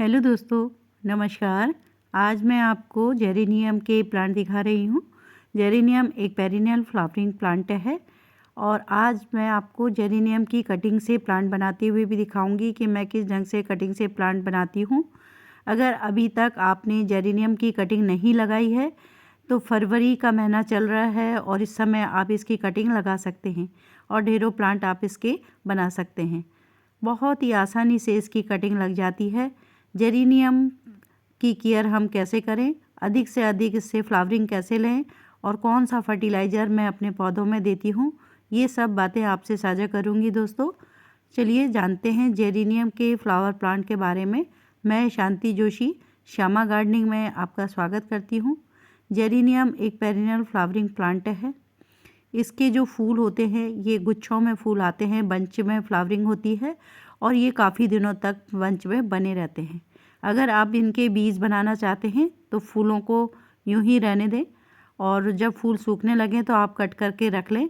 Hello दोस्तों, नमस्कार। आज मैं आपको जेरेनियम के प्लांट दिखा रही हूँ। जेरेनियम एक पेरिनियल फ्लावरिंग प्लांट है और आज मैं आपको जेरेनियम की कटिंग से प्लांट बनाते हुए भी दिखाऊंगी कि मैं किस ढंग से कटिंग से प्लांट बनाती हूँ। अगर अभी तक आपने जेरेनियम की कटिंग नहीं लगाई है तो फरवरी का महीना चल रहा है और इस समय आप इसकी कटिंग लगा सकते हैं और ढेरों प्लांट आप इसके बना सकते हैं। बहुत ही आसानी से इसकी कटिंग लग जाती है। जेरेनियम की केयर हम कैसे करें, अधिक से अधिक इससे फ्लावरिंग कैसे लें और कौन सा फर्टिलाइज़र मैं अपने पौधों में देती हूँ, ये सब बातें आपसे साझा करूँगी दोस्तों। चलिए जानते हैं जेरेनियम के फ्लावर प्लांट के बारे में। मैं शांति जोशी श्यामा गार्डनिंग में आपका स्वागत करती हूँ। जेरेनियम एक पेरिनियल फ्लावरिंग प्लांट है। इसके जो फूल होते हैं ये गुच्छों में फूल आते हैं, बंच में फ्लावरिंग होती है और ये काफ़ी दिनों तक बंच में बने रहते हैं। अगर आप इनके बीज बनाना चाहते हैं तो फूलों को यूं ही रहने दें और जब फूल सूखने लगें तो आप कट करके रख लें।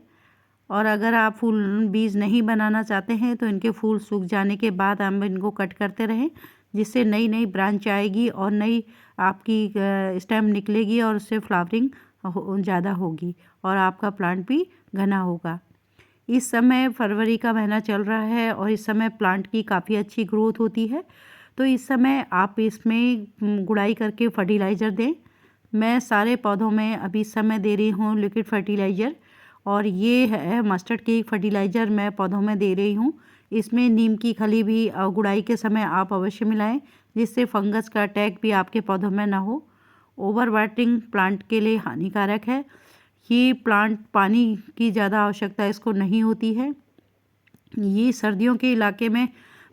और अगर आप फूल बीज नहीं बनाना चाहते हैं तो इनके फूल सूख जाने के बाद हम इनको कट करते रहें, जिससे नई नई ब्रांच आएगी और नई आपकी स्टेम निकलेगी और उससे फ्लावरिंग ज़्यादा होगी और आपका प्लांट भी घना होगा। इस समय फरवरी का महीना चल रहा है और इस समय प्लांट की काफ़ी अच्छी ग्रोथ होती है, तो इस समय आप इसमें गुड़ाई करके फर्टिलाइज़र दें। मैं सारे पौधों में अभी इस समय दे रही हूँ लिक्विड फर्टिलाइज़र और ये है मस्टर्ड केक फर्टिलाइज़र मैं पौधों में दे रही हूँ। इसमें नीम की खली भी गुड़ाई के समय आप अवश्य मिलाएं, जिससे फंगस का अटैक भी आपके पौधों में ना हो। ओवर वाटरिंग प्लांट के लिए हानिकारक है। ये प्लांट पानी की ज़्यादा आवश्यकता इसको नहीं होती है। ये सर्दियों के इलाके में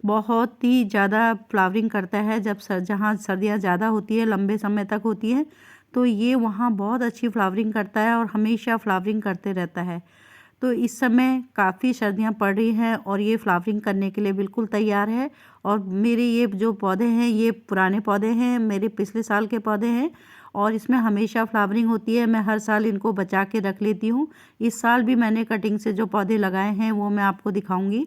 बहुत ही ज़्यादा फ्लावरिंग करता है। जब जहाँ सर्दियाँ ज़्यादा होती है, लंबे समय तक होती हैं, तो ये वहाँ बहुत अच्छी फ्लावरिंग करता है और हमेशा फ्लावरिंग करते रहता है। तो इस समय काफ़ी सर्दियाँ पड़ रही हैं और ये फ्लावरिंग करने के लिए बिल्कुल तैयार है। और मेरे ये जो पौधे हैं ये पुराने पौधे हैं, मेरे पिछले साल के पौधे हैं और इसमें हमेशा फ्लावरिंग होती है। मैं हर साल इनको बचा के रख लेती हूँ। इस साल भी मैंने कटिंग से जो पौधे लगाए हैं वो मैं आपको दिखाऊंगी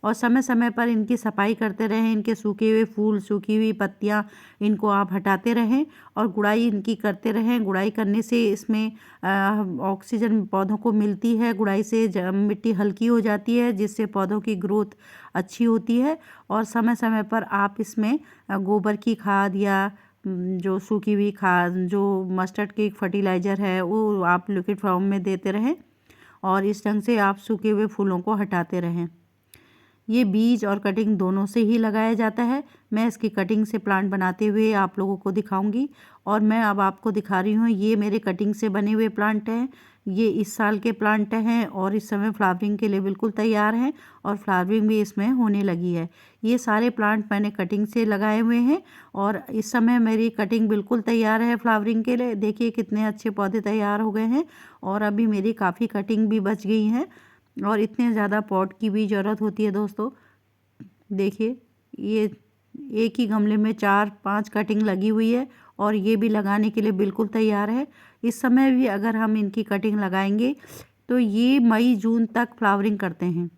और समय समय पर इनकी सफाई करते रहें। इनके सूखे हुए फूल, सूखी हुई पत्तियाँ, इनको आप हटाते रहें और गुड़ाई इनकी करते रहें। गुड़ाई करने से इसमें ऑक्सीजन पौधों को मिलती है। गुड़ाई से मिट्टी हल्की हो जाती है, जिससे पौधों की ग्रोथ अच्छी होती है। और समय समय पर आप इसमें गोबर की खाद या जो सूखी हुई खाद, जो मस्टर्ड केक फर्टिलाइज़र है, वो आप लिक्विड फॉर्म में देते रहें और इस ढंग से आप सूखे हुए फूलों को हटाते रहें। ये बीज और कटिंग दोनों से ही लगाया जाता है। मैं इसकी कटिंग से प्लांट बनाते हुए आप लोगों को दिखाऊंगी और मैं अब आपको दिखा रही हूँ। ये मेरे कटिंग से बने हुए प्लांट हैं। ये इस साल के प्लांट हैं और इस समय फ्लावरिंग के लिए बिल्कुल तैयार हैं और फ्लावरिंग भी इसमें होने लगी है। ये सारे प्लांट मैंने कटिंग से लगाए हुए हैं और इस समय मेरी कटिंग बिल्कुल तैयार है फ्लावरिंग के लिए। देखिए कितने अच्छे पौधे तैयार हो गए हैं और अभी मेरी काफ़ी कटिंग भी बच गई हैं और इतने ज़्यादा पॉट की भी ज़रूरत होती है दोस्तों। देखिए ये एक ही गमले में 4-5 कटिंग लगी हुई है और ये भी लगाने के लिए बिल्कुल तैयार है। इस समय भी अगर हम इनकी कटिंग लगाएंगे तो ये मई जून तक फ्लावरिंग करते हैं।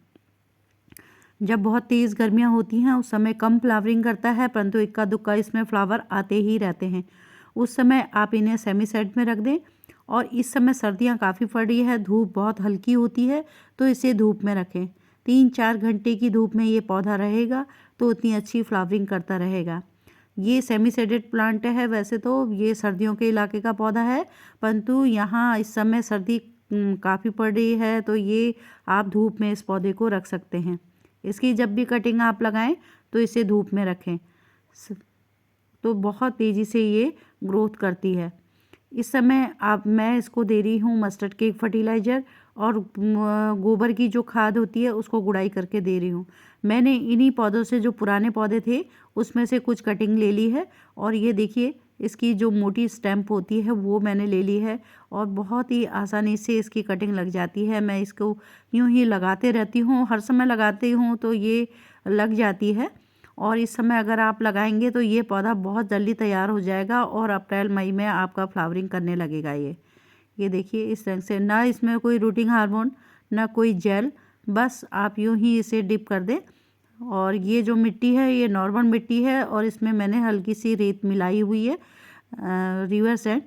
जब बहुत तेज़ गर्मियाँ होती हैं उस समय कम फ्लावरिंग करता है, परंतु इक्का दुक्का इसमें फ्लावर आते ही रहते हैं। उस समय आप इन्हें सेमी सेट में रख दें। और इस समय सर्दियाँ काफ़ी पड़ रही है, धूप बहुत हल्की होती है, तो इसे धूप में रखें। 3-4 घंटे की धूप में ये पौधा रहेगा तो उतनी अच्छी फ्लावरिंग करता रहेगा। ये सेमी सेडेड प्लांट है। वैसे तो ये सर्दियों के इलाके का पौधा है, परंतु यहाँ इस समय सर्दी काफ़ी पड़ रही है, तो ये आप धूप में इस पौधे को रख सकते हैं। इसकी जब भी कटिंग आप लगाएं तो इसे धूप में रखें, तो बहुत तेज़ी से ये ग्रोथ करती है। इस समय मैं इसको दे रही हूँ मस्टर्ड केक फर्टिलाइज़र और गोबर की जो खाद होती है उसको गुड़ाई करके दे रही हूँ। मैंने इन्हीं पौधों से, जो पुराने पौधे थे उसमें से कुछ कटिंग ले ली है और ये देखिए इसकी जो मोटी स्टेम्प होती है वो मैंने ले ली है और बहुत ही आसानी से इसकी कटिंग लग जाती है। मैं इसको यूं ही लगाते रहती हूँ, हर समय लगाती हूँ तो ये लग जाती है। और इस समय अगर आप लगाएंगे तो ये पौधा बहुत जल्दी तैयार हो जाएगा और अप्रैल मई में आपका फ्लावरिंग करने लगेगा। ये देखिए इस रंग से, ना इसमें कोई रूटिंग हार्मोन, ना कोई जेल, बस आप यूं ही इसे डिप कर दें और ये जो मिट्टी है ये नॉर्मल मिट्टी है और इसमें मैंने हल्की सी रेत मिलाई हुई है रिवर सैंड,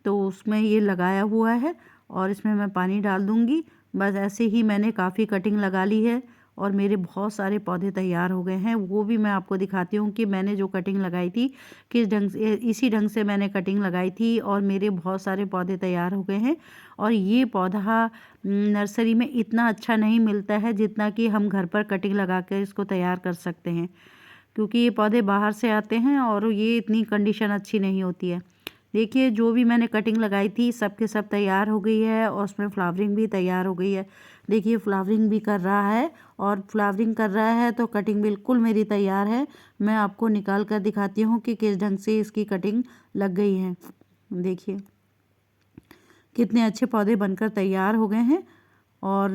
तो उसमें ये लगाया हुआ है और इसमें मैं पानी डाल दूँगी। बस ऐसे ही मैंने काफ़ी कटिंग लगा ली है और मेरे बहुत सारे पौधे तैयार हो गए हैं। वो भी मैं आपको दिखाती हूँ कि मैंने जो कटिंग लगाई थी किस ढंग से, इसी ढंग से मैंने कटिंग लगाई थी और मेरे बहुत सारे पौधे तैयार हो गए हैं। और ये पौधा नर्सरी में इतना अच्छा नहीं मिलता है जितना कि हम घर पर कटिंग लगा कर इसको तैयार कर सकते हैं, क्योंकि ये पौधे बाहर से आते हैं और ये इतनी कंडीशन अच्छी नहीं होती है। देखिए जो भी मैंने कटिंग लगाई थी सब के सब तैयार हो गई है और उसमें फ्लावरिंग भी तैयार हो गई है। देखिए फ्लावरिंग भी कर रहा है और फ्लावरिंग कर रहा है तो कटिंग बिल्कुल मेरी तैयार है। मैं आपको निकाल कर दिखाती हूँ कि किस ढंग से इसकी कटिंग लग गई है। देखिए कितने अच्छे पौधे बनकर तैयार हो गए हैं और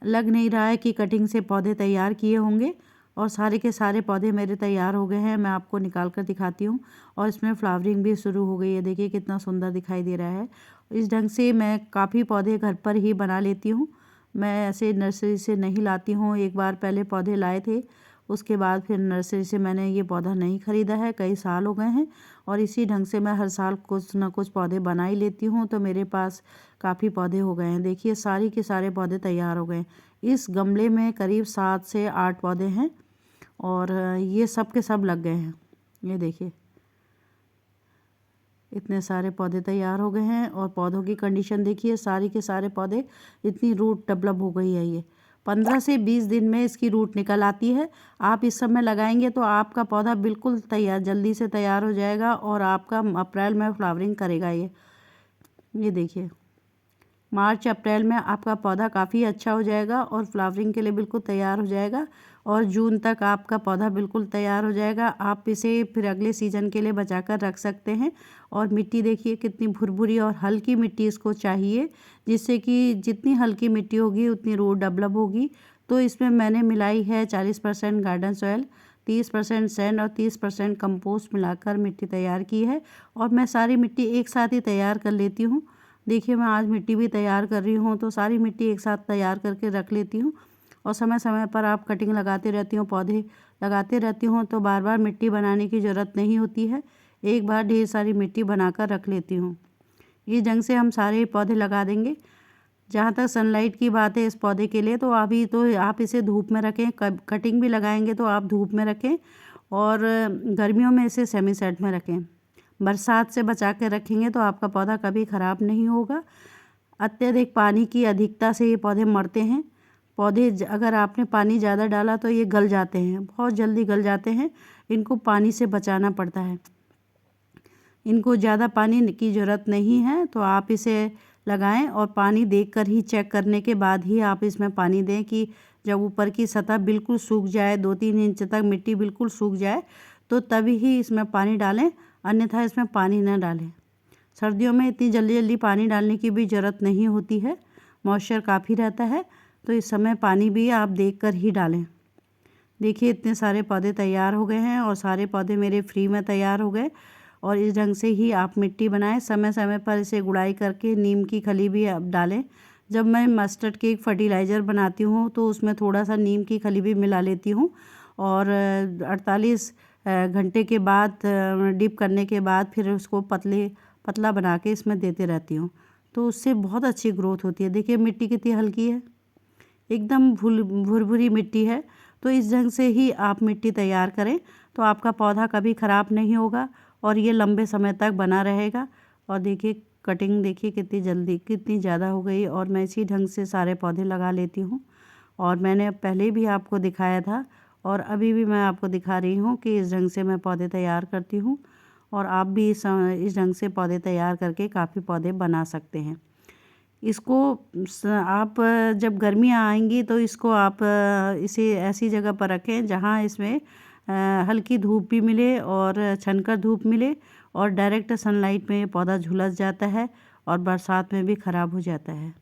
लग नहीं रहा है कि कटिंग से पौधे तैयार किए होंगे। और सारे के सारे पौधे मेरे तैयार हो गए हैं। मैं आपको निकाल कर दिखाती हूँ और इसमें फ्लावरिंग भी शुरू हो गई है। देखिए कितना सुंदर दिखाई दे रहा है। इस ढंग से मैं काफ़ी पौधे घर पर ही बना लेती हूँ। मैं ऐसे नर्सरी से नहीं लाती हूँ। एक बार पहले पौधे लाए थे, उसके बाद फिर नर्सरी से मैंने ये पौधा नहीं ख़रीदा है। कई साल हो गए हैं और इसी ढंग से मैं हर साल कुछ ना कुछ पौधे बना ही लेती हूँ, तो मेरे पास काफ़ी पौधे हो गए हैं। देखिए सारी के सारे पौधे तैयार हो गए। इस गमले में करीब 7 से 8 पौधे हैं और ये सब के सब लग गए हैं। ये देखिए इतने सारे पौधे तैयार हो गए हैं और पौधों की कंडीशन देखिए, सारी के सारे पौधे इतनी रूट डेवलप हो गई है। ये 15 से 20 दिन में इसकी रूट निकल आती है। आप इस समय लगाएंगे तो आपका पौधा बिल्कुल तैयार, जल्दी से तैयार हो जाएगा और आपका अप्रैल में फ्लावरिंग करेगा। ये देखिए मार्च अप्रैल में आपका पौधा काफ़ी अच्छा हो जाएगा और फ्लावरिंग के लिए बिल्कुल तैयार हो जाएगा और जून तक आपका पौधा बिल्कुल तैयार हो जाएगा। आप इसे फिर अगले सीज़न के लिए बचा कर रख सकते हैं। और मिट्टी देखिए कितनी भुरभुरी और हल्की मिट्टी इसको चाहिए, जिससे कि जितनी हल्की मिट्टी होगी उतनी रूट डेवलप होगी। तो इसमें मैंने मिलाई है 40% गार्डन सॉइल, 30% सैंड और 30% कंपोस्ट मिलाकर मिट्टी तैयार की है। और मैं सारी मिट्टी एक साथ ही तैयार कर लेती हूँ। देखिए मैं आज मिट्टी भी तैयार कर रही हूँ, तो सारी मिट्टी एक साथ तैयार करके रख लेती हूँ और समय समय पर आप कटिंग लगाते रहती हूँ, पौधे लगाते रहती हूँ, तो बार बार मिट्टी बनाने की ज़रूरत नहीं होती है। एक बार ढेर सारी मिट्टी बनाकर रख लेती हूँ। इस ढंग से हम सारे पौधे लगा देंगे। जहाँ तक सनलाइट की बात है इस पौधे के लिए, तो अभी तो आप इसे धूप में रखें। कटिंग भी लगाएंगे तो आप धूप में रखें और गर्मियों में इसे सेमी सेट में रखें। बरसात से बचा के रखेंगे तो आपका पौधा कभी ख़राब नहीं होगा। अत्यधिक पानी की अधिकता से ये पौधे मरते हैं। पौधे अगर आपने पानी ज़्यादा डाला तो ये गल जाते हैं, बहुत जल्दी गल जाते हैं। इनको पानी से बचाना पड़ता है। इनको ज़्यादा पानी की ज़रूरत नहीं है, तो आप इसे लगाएं और पानी देखकर ही, चेक करने के बाद ही आप इसमें पानी दें कि जब ऊपर की सतह बिल्कुल सूख जाए, 2-3 इंच तक मिट्टी बिल्कुल सूख जाए, तो तभी ही इसमें पानी डालें, अन्यथा इसमें पानी न डालें। सर्दियों में इतनी जल्दी जल्दी पानी डालने की भी ज़रूरत नहीं होती है, मॉइस्चर काफ़ी रहता है, तो इस समय पानी भी आप देखकर ही डालें। देखिए इतने सारे पौधे तैयार हो गए हैं और सारे पौधे मेरे फ्री में तैयार हो गए। और इस ढंग से ही आप मिट्टी बनाएं, समय समय पर इसे गुड़ाई करके नीम की खली भी आप डालें। जब मैं मस्टर्ड केक फर्टिलाइज़र बनाती हूँ तो उसमें थोड़ा सा नीम की खली भी मिला लेती हूँ और 48 घंटे के बाद डिप करने के बाद फिर उसको पतला बना के इसमें देते रहती हूँ, तो उससे बहुत अच्छी ग्रोथ होती है। देखिए मिट्टी कितनी हल्की है, एकदम भुरभुरी मिट्टी है। तो इस ढंग से ही आप मिट्टी तैयार करें तो आपका पौधा कभी ख़राब नहीं होगा और ये लंबे समय तक बना रहेगा। और देखिए कटिंग देखिए कितनी जल्दी, कितनी ज़्यादा हो गई और मैं इसी ढंग से सारे पौधे लगा लेती हूँ। और मैंने पहले भी आपको दिखाया था और अभी भी मैं आपको दिखा रही हूँ कि इस ढंग से मैं पौधे तैयार करती हूँ और आप भी इस ढंग से पौधे तैयार करके काफ़ी पौधे बना सकते हैं। इसको आप जब गर्मियाँ आएंगी तो इसको आप इसे ऐसी जगह पर रखें जहाँ इसमें हल्की धूप भी मिले और छनकर धूप मिले और डायरेक्ट सनलाइट में पौधा झुलस जाता है और बरसात में भी ख़राब हो जाता है।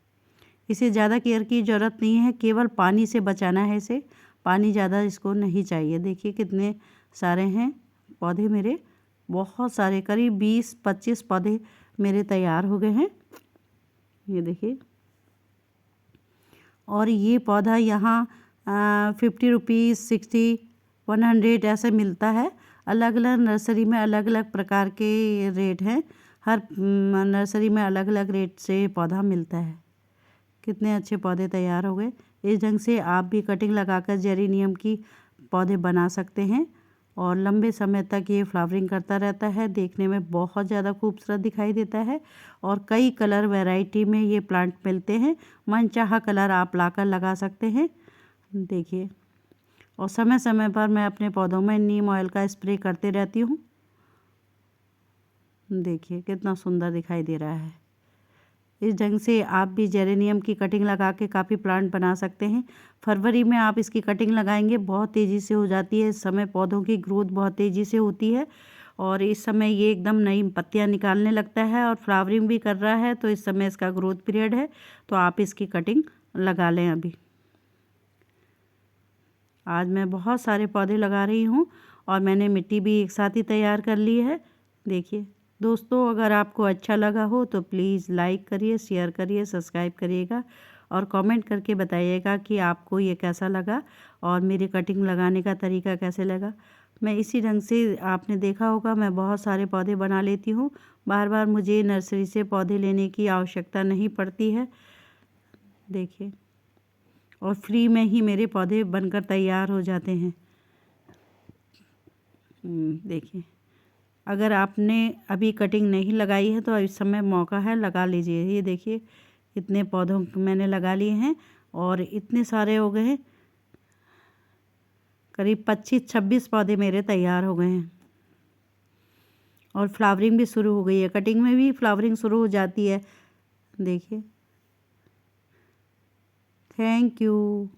इसे ज़्यादा केयर की ज़रूरत नहीं है, केवल पानी से बचाना है इसे, पानी ज़्यादा इसको नहीं चाहिए। देखिए कितने सारे हैं पौधे मेरे, बहुत सारे, करीब 20-25 पौधे मेरे तैयार हो गए हैं। ये देखिए और ये पौधा यहाँ 50 रुपीज़ 60 100 ऐसे मिलता है। अलग अलग नर्सरी में अलग अलग प्रकार के रेट हैं। हर नर्सरी में अलग अलग रेट से पौधा मिलता है। कितने अच्छे पौधे तैयार हो गए। इस ढंग से आप भी कटिंग लगाकर जेरेनियम की पौधे बना सकते हैं और लंबे समय तक ये फ्लावरिंग करता रहता है। देखने में बहुत ज़्यादा खूबसूरत दिखाई देता है और कई कलर वैरायटी में ये प्लांट मिलते हैं। मनचाहा कलर आप लाकर लगा सकते हैं। देखिए, और समय समय पर मैं अपने पौधों में नीम ऑयल का स्प्रे करते रहती हूँ। देखिए कितना सुंदर दिखाई दे रहा है। इस ढंग से आप भी जेरेनियम की कटिंग लगा के काफ़ी प्लांट बना सकते हैं। फरवरी में आप इसकी कटिंग लगाएंगे, बहुत तेज़ी से हो जाती है। इस समय पौधों की ग्रोथ बहुत तेज़ी से होती है और इस समय ये एकदम नई पत्तियां निकालने लगता है और फ्लावरिंग भी कर रहा है। तो इस समय इसका ग्रोथ पीरियड है, तो आप इसकी कटिंग लगा लें। अभी आज मैं बहुत सारे पौधे लगा रही हूँ और मैंने मिट्टी भी एक साथ ही तैयार कर ली है। देखिए दोस्तों, अगर आपको अच्छा लगा हो तो प्लीज़ लाइक करिए, शेयर करिए, सब्सक्राइब करिएगा और कमेंट करके बताइएगा कि आपको ये कैसा लगा और मेरी कटिंग लगाने का तरीका कैसे लगा। मैं इसी ढंग से, आपने देखा होगा, मैं बहुत सारे पौधे बना लेती हूँ। बार बार मुझे नर्सरी से पौधे लेने की आवश्यकता नहीं पड़ती है। देखिए, और फ्री में ही मेरे पौधे बनकर तैयार हो जाते हैं। देखिए, अगर आपने अभी कटिंग नहीं लगाई है तो इस समय मौका है, लगा लीजिए। ये देखिए इतने पौधों मैंने लगा लिए हैं और इतने सारे हो गए हैं, करीब 25-26 पौधे मेरे तैयार हो गए हैं और फ्लावरिंग भी शुरू हो गई है। कटिंग में भी फ्लावरिंग शुरू हो जाती है। देखिए, थैंक यू।